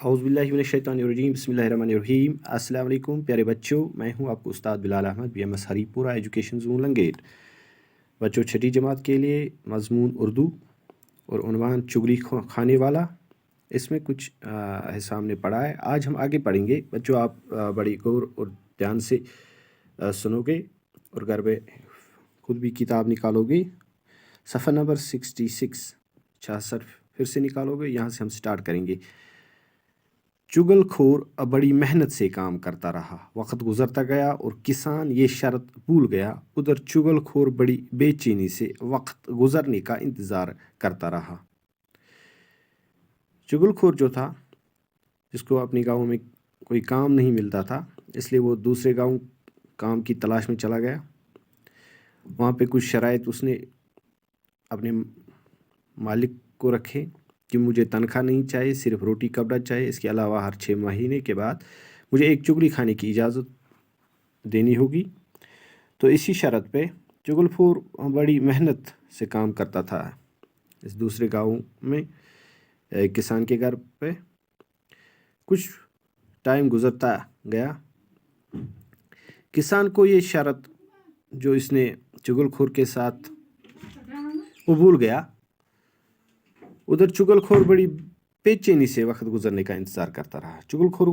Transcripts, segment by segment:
औज़ुबिल्लाहिमिनश्शैतानिर्रजीम बिस्मिल्लाहिर्रहमानिर्रहीम। अस्सलाम वालेकुम प्यारे बच्चों, मैं हूं आपको उस्ताद Bilal Ahmad BMS Haripura education zone Langate. बच्चों, छठी जमात के लिए मज़मून उर्दू और उन्वान चुगली खाने वाला, इसमें कुछ हिस्सा हमने पढ़ा है। आज हम आगे पढ़ेंगे। बच्चों, आप बड़ी गौर और ध्यान से सुनोगे और घर में खुद भी किताब निकालोगे। सफ़ा नंबर 66 66 फिर से निकालोगे। यहाँ से हम स्टार्ट करेंगे। चुगलखोर बड़ी मेहनत से काम करता रहा। वक्त गुजरता गया और किसान ये शर्त भूल गया। उधर चुगलखोर बड़ी बेचैनी से वक्त गुजरने का इंतज़ार करता रहा। चुगलखोर जो था, जिसको अपने गांव में कोई काम नहीं मिलता था, इसलिए वो दूसरे गांव काम की तलाश में चला गया। वहाँ पे कुछ शराइत उसने अपने मालिक को रखे कि मुझे तनख्वाह नहीं चाहिए, सिर्फ रोटी कपड़ा चाहिए। इसके अलावा हर 6 महीने के बाद मुझे एक चुगली खाने की इजाज़त देनी होगी। तो इसी शर्त पे चुगलखोर बड़ी मेहनत से काम करता था इस दूसरे गांव में किसान के घर पे। कुछ टाइम गुजरता गया। किसान को ये शर्त जो इसने चुगलखोर के साथ वो भूल गया। उधर चुगलखोर बड़ी बेचैनी से वक्त गुजरने का इंतज़ार करता रहा। चुगलखोर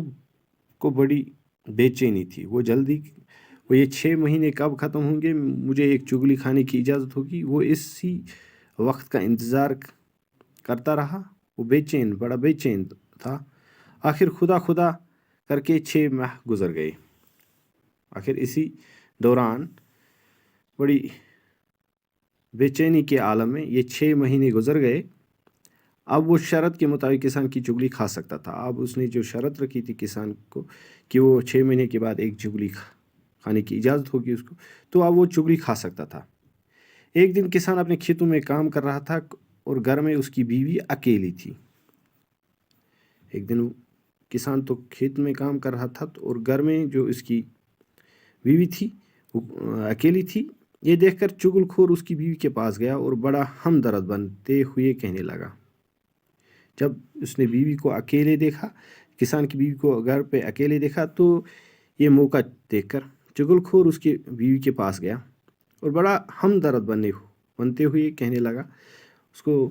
को बड़ी बेचैनी थी। वो ये 6 महीने कब ख़त्म होंगे, मुझे एक चुगली खाने की इजाज़त होगी, वो इसी वक्त का इंतज़ार करता रहा। वो बड़ा बेचैन था। आखिर खुदा खुदा करके 6 माह गुजर गए। आखिर इसी दौरान बड़ी बेचैनी के आलम में ये 6 महीने गुजर गए। अब वो शर्त के मुताबिक किसान की चुगली खा सकता था। अब उसने जो शर्त रखी थी किसान को कि वो 6 महीने के बाद एक चुगली खाने की इजाज़त होगी उसको, तो अब वो चुगली खा सकता था। एक दिन किसान अपने खेतों में काम कर रहा था और घर में उसकी बीवी अकेली थी। एक दिन किसान तो खेत में काम कर रहा था और घर में जो इसकी बीवी थी वो अकेली थी। ये देखकर चुगलखोर उसकी बीवी के पास गया और बड़ा हमदर्द बनते हुए कहने लगा। जब उसने बीवी को अकेले देखा, किसान की बीवी को घर पे अकेले देखा, तो ये मौका देखकर चुगलखोर उसकी बीवी के पास गया और बड़ा हमदर्द बनते हुए कहने लगा, उसको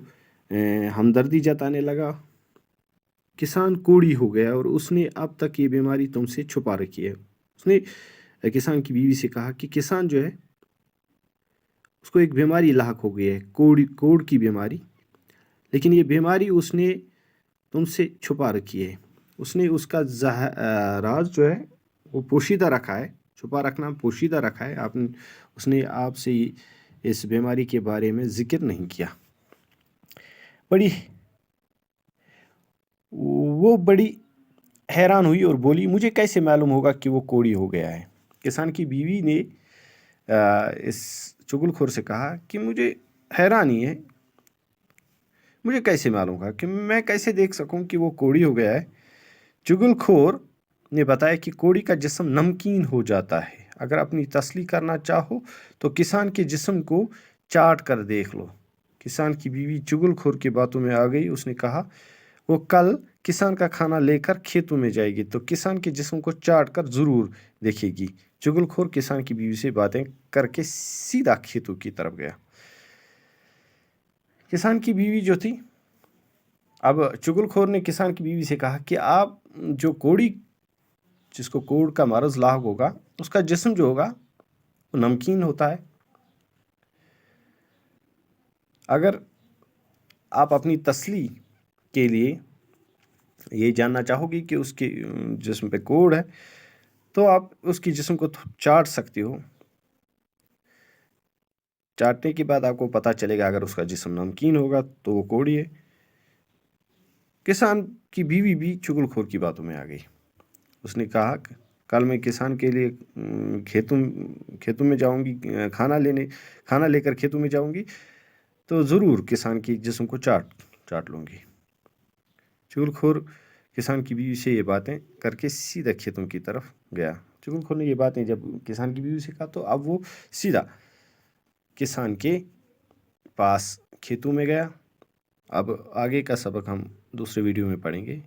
हमदर्दी जताने लगा। किसान कोढ़ी हो गया और उसने अब तक ये बीमारी तुमसे छुपा रखी है। उसने किसान की बीवी से कहा कि किसान जो है उसको एक बीमारी लाहक हो गई है, कोढ़ की बीमारी, लेकिन ये बीमारी उसने तुमसे छुपा रखी है। उसने उसका राज जो है वो पोशीदा रखा है। छुपा रखना पोशीदा रखा है। उसने आपसे इस बीमारी के बारे में जिक्र नहीं किया। वो बड़ी हैरान हुई और बोली, मुझे कैसे मालूम होगा कि वो कोढ़ी हो गया है। किसान की बीवी ने इस चुगलखोर से कहा कि मुझे हैरानी है, मुझे कैसे मालूम होगा, कि मैं कैसे देख सकूं कि वो कोढ़ी हो गया है। चुगलखोर ने बताया कि कोढ़ी का जिस्म नमकीन हो जाता है। अगर अपनी तसल्ली करना चाहो तो किसान के जिस्म को चाट कर देख लो। किसान की बीवी चुगलखोर की बातों में आ गई। उसने कहा वो कल किसान का खाना लेकर खेतों में जाएगी तो किसान के जिस्म को चाट कर ज़रूर देखेगी। चुगलखोर किसान की बीवी से बातें करके सीधा खेतों की तरफ गया। किसान की बीवी जो थी, अब चुगलखोर ने किसान की बीवी से कहा कि आप जो जिसको कोढ़ का मरज़ लाहक होगा, उसका जिस्म जो होगा वो नमकीन होता है। अगर आप अपनी तसल्ली के लिए ये जानना चाहोगी कि उसके जिस्म पे कोढ़ है, तो आप उसकी जिस्म को चाट सकते हो। चाटने के बाद आपको पता चलेगा, अगर उसका जिस्म नमकीन होगा तो वो कोढ़ी है। किसान की बीवी भी चुगलखोर की बातों में आ गई। उसने कहा कल मैं किसान के लिए खेतों में जाऊंगी, खाना लेकर खेतों में जाऊंगी, तो ज़रूर किसान की जिस्म को चाट लूँगी। चुगलखोर किसान की बीवी से ये बातें करके सीधा खेतों की तरफ गया। चुगलखोर ने ये बातें जब किसान की बीवी से कहा, तो अब वो सीधा किसान के पास खेतों में गया। अब आगे का सबक हम दूसरे वीडियो में पढ़ेंगे।